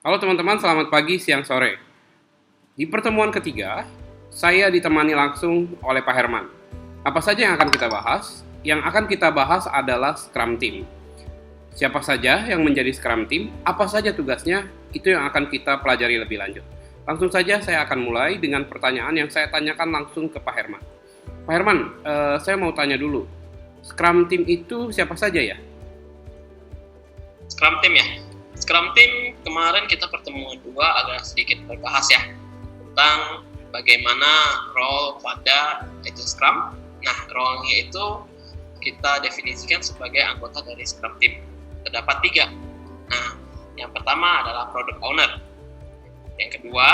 Halo teman-teman, selamat pagi, siang, sore. Di pertemuan ketiga, saya ditemani langsung oleh Pak Herman. Apa saja yang akan kita bahas? Yang akan kita bahas adalah Scrum Team. Siapa saja yang menjadi Scrum Team, apa saja tugasnya, itu yang akan kita pelajari lebih lanjut. Langsung saja saya akan mulai dengan pertanyaan yang saya tanyakan langsung ke Pak Herman. Pak Herman, saya mau tanya dulu, Scrum Team itu siapa saja ya? Scrum Team ya. Scrum Team kemarin kita pertemuan 2 agak sedikit berbahas ya tentang bagaimana role pada Agile Scrum. Nah, role-nya itu kita definisikan sebagai anggota dari Scrum Team. Terdapat 3. Nah, yang pertama adalah Product Owner. Yang kedua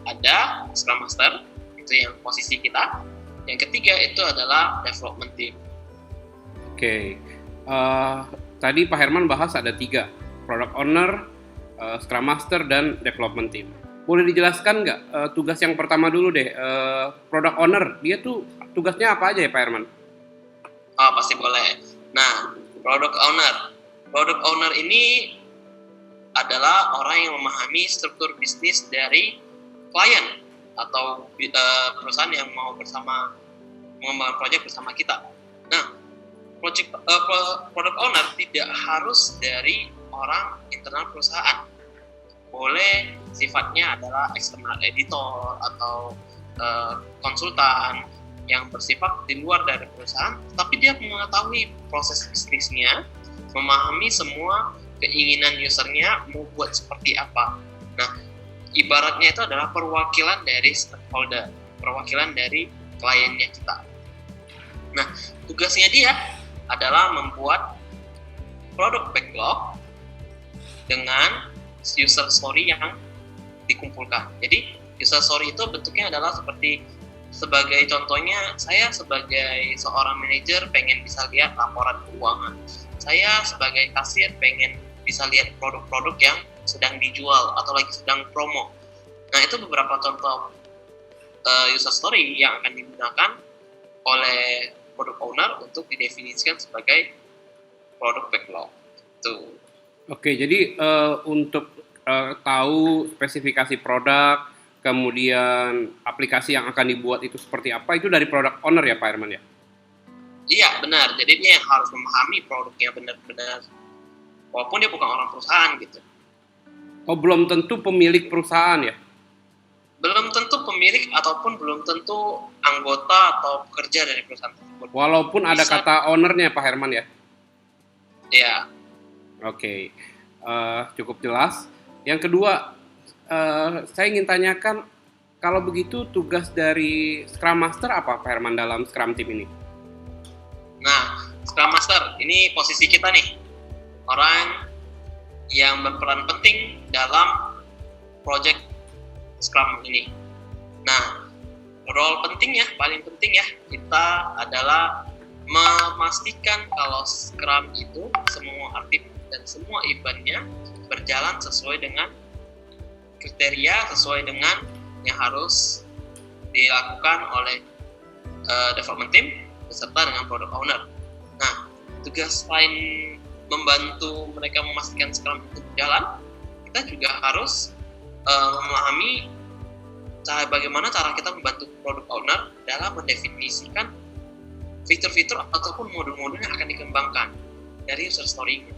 ada Scrum Master, itu yang posisi kita. Yang ketiga itu adalah Development Team. Oke, tadi Pak Herman bahas ada 3, Product Owner, Scrum Master, dan Development Team. Boleh dijelaskan nggak tugas yang pertama dulu deh, Product Owner, dia tuh tugasnya apa aja ya Pak Herman? Oh, pasti boleh. Nah, Product Owner ini adalah orang yang memahami struktur bisnis dari klien atau perusahaan yang mau mengembangkan proyek bersama kita. Nah, Product Owner tidak harus dari orang internal perusahaan. Boleh sifatnya adalah external editor atau konsultan yang bersifat di luar dari perusahaan, tapi dia mengetahui proses bisnisnya, memahami semua keinginan usernya mau buat seperti apa. Nah, ibaratnya itu adalah perwakilan dari stakeholder, perwakilan dari kliennya kita. Nah, tugasnya dia adalah membuat produk backlog dengan user story yang dikumpulkan. Jadi user story itu bentuknya adalah sebagai contohnya, saya sebagai seorang manajer pengen bisa lihat laporan keuangan. Saya sebagai kasir pengen bisa lihat produk-produk yang sedang dijual atau lagi sedang promo. Nah, itu beberapa contoh user story yang akan digunakan oleh product owner untuk didefinisikan sebagai product backlog. Tuh. Oke, jadi untuk tahu spesifikasi produk, kemudian aplikasi yang akan dibuat itu seperti apa, itu dari Product Owner ya Pak Herman ya? Iya, benar. Jadi dia harus memahami produknya benar-benar, walaupun dia bukan orang perusahaan gitu. Oh, belum tentu pemilik perusahaan ya? Belum tentu pemilik ataupun belum tentu anggota atau pekerja dari perusahaan tersebut. Walaupun ada kata ownernya Pak Herman ya? Iya. Oke, cukup jelas. Yang kedua, saya ingin tanyakan, kalau begitu tugas dari Scrum Master apa Pak Herman dalam Scrum Team ini? Nah, Scrum Master, ini posisi kita nih. Orang yang berperan penting dalam project Scrum ini. Nah, role pentingnya, paling penting ya, kita adalah memastikan kalau Scrum itu semua aktivitas dan semua eventnya berjalan sesuai dengan kriteria, sesuai dengan yang harus dilakukan oleh development team beserta dengan product owner. Nah, tugas lain membantu mereka memastikan Scrum itu berjalan, kita juga harus memahami bagaimana cara kita membantu product owner dalam mendefinisikan fitur-fitur ataupun modul-modul yang akan dikembangkan dari user story-nya.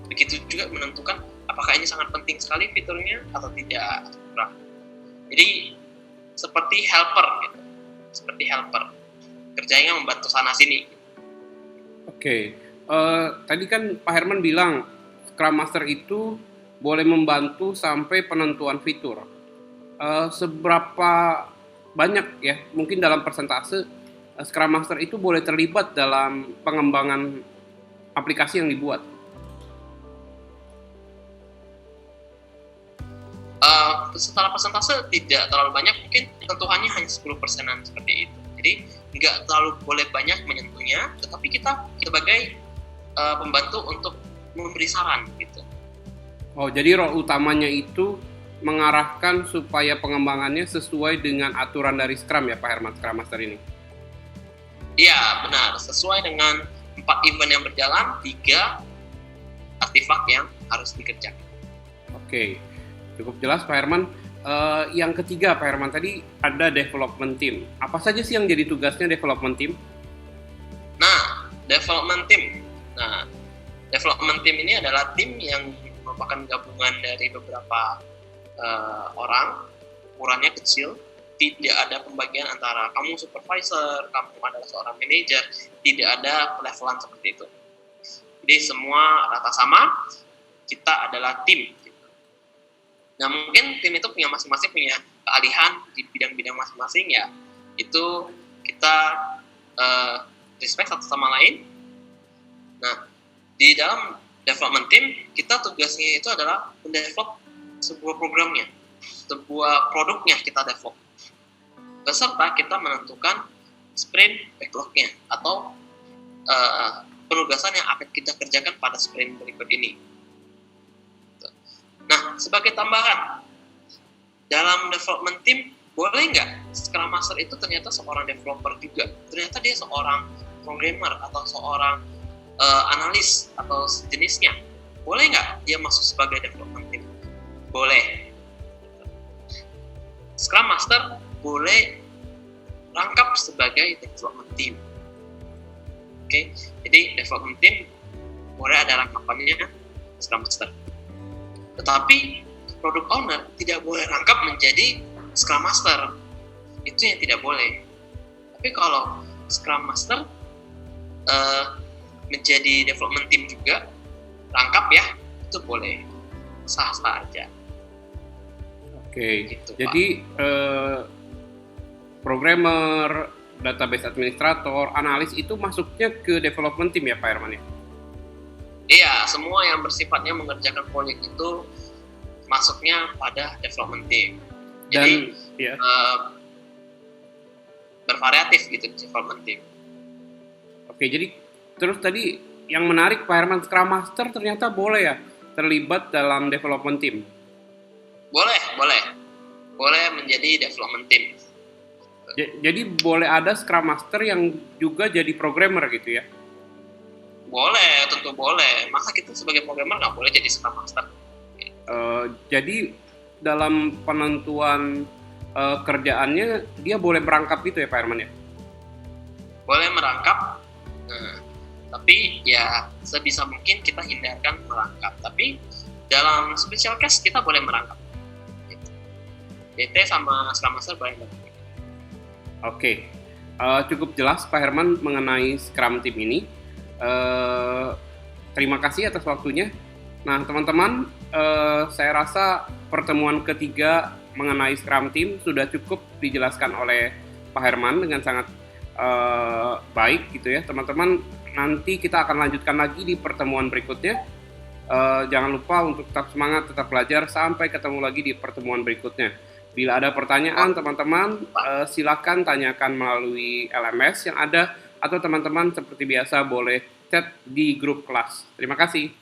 Begitu juga menentukan apakah ini sangat penting sekali fiturnya atau tidak. Jadi seperti helper gitu. Seperti helper. Kerjanya membantu sana sini. Oke. Tadi kan Pak Herman bilang Scrum Master itu boleh membantu sampai penentuan fitur. Seberapa banyak ya, mungkin dalam persentase Scrum Master itu boleh terlibat dalam pengembangan aplikasi yang dibuat? Setelah persentase tidak terlalu banyak, mungkin tentuannya hanya 10%-an seperti itu. Jadi nggak terlalu boleh banyak menyentuhnya, tetapi kita sebagai pembantu untuk memberi saran gitu. Oh, jadi role utamanya itu mengarahkan supaya pengembangannya sesuai dengan aturan dari Scrum ya Pak Herman, Scrum Master ini? Iya, benar. Sesuai dengan 4 event yang berjalan, 3 artefak yang harus dikerjakan. Oke, cukup jelas Pak Herman. Yang ketiga Pak Herman, tadi ada development team. Apa saja sih yang jadi tugasnya development team? Nah, development team. Nah, development team ini adalah tim yang merupakan gabungan dari beberapa orang, ukurannya kecil, tidak ada pembagian antara kamu supervisor, kamu adalah seorang manajer, tidak ada levelan seperti itu. Jadi semua rata sama, kita adalah tim. Nah, mungkin tim itu punya masing-masing punya keahlian di bidang-bidang masing-masing ya. Itu kita respect satu sama lain. Nah, di dalam development team, kita tugasnya itu adalah mendevelop sebuah programnya, sebuah produknya kita develop. Beserta kita menentukan sprint backlog-nya atau penugasan yang akan kita kerjakan pada sprint berikut ini. Nah, sebagai tambahan, dalam development team, boleh nggak Scrum Master itu ternyata seorang developer juga? Ternyata dia seorang programmer atau seorang analis atau sejenisnya. Boleh nggak dia masuk sebagai development team? Boleh. Scrum Master boleh rangkap sebagai development team. Oke, jadi development team boleh ada rangkapannya Scrum Master. Tetapi product owner tidak boleh rangkap menjadi Scrum Master. Itu yang tidak boleh. Tapi kalau Scrum Master menjadi development team juga, rangkap ya, itu boleh. Sah-sah aja. Oke, gitu, jadi programmer, database administrator, analis itu masuknya ke development team ya Pak Herman ya? Iya, semua yang bersifatnya mengerjakan proyek itu masuknya pada development team. Jadi ya. Bervariatif gitu development team. Oke, jadi terus tadi yang menarik Pak Herman, Scrum Master ternyata boleh ya terlibat dalam development team? Boleh menjadi development team. Jadi boleh ada Scrum Master yang juga jadi programmer gitu ya? Boleh, tentu boleh. Masa kita sebagai programmer nggak boleh jadi Scrum Master? Jadi dalam penentuan kerjaannya dia boleh merangkap gitu ya Pak Herman ya? Boleh merangkap, tapi ya sebisa mungkin kita hindarkan merangkap. Tapi dalam special case kita boleh merangkap. DT sama Scrum Master boleh merangkap. Oke, cukup jelas Pak Herman mengenai Scrum Team ini. Terima kasih atas waktunya. Nah teman-teman, saya rasa pertemuan ketiga mengenai Scrum Team sudah cukup dijelaskan oleh Pak Herman dengan sangat baik gitu ya teman-teman. Nanti kita akan lanjutkan lagi di pertemuan berikutnya. Jangan lupa untuk tetap semangat, tetap belajar, sampai ketemu lagi di pertemuan berikutnya. Bila ada pertanyaan teman-teman, silakan tanyakan melalui LMS yang ada, atau teman-teman seperti biasa boleh chat di grup kelas. Terima kasih.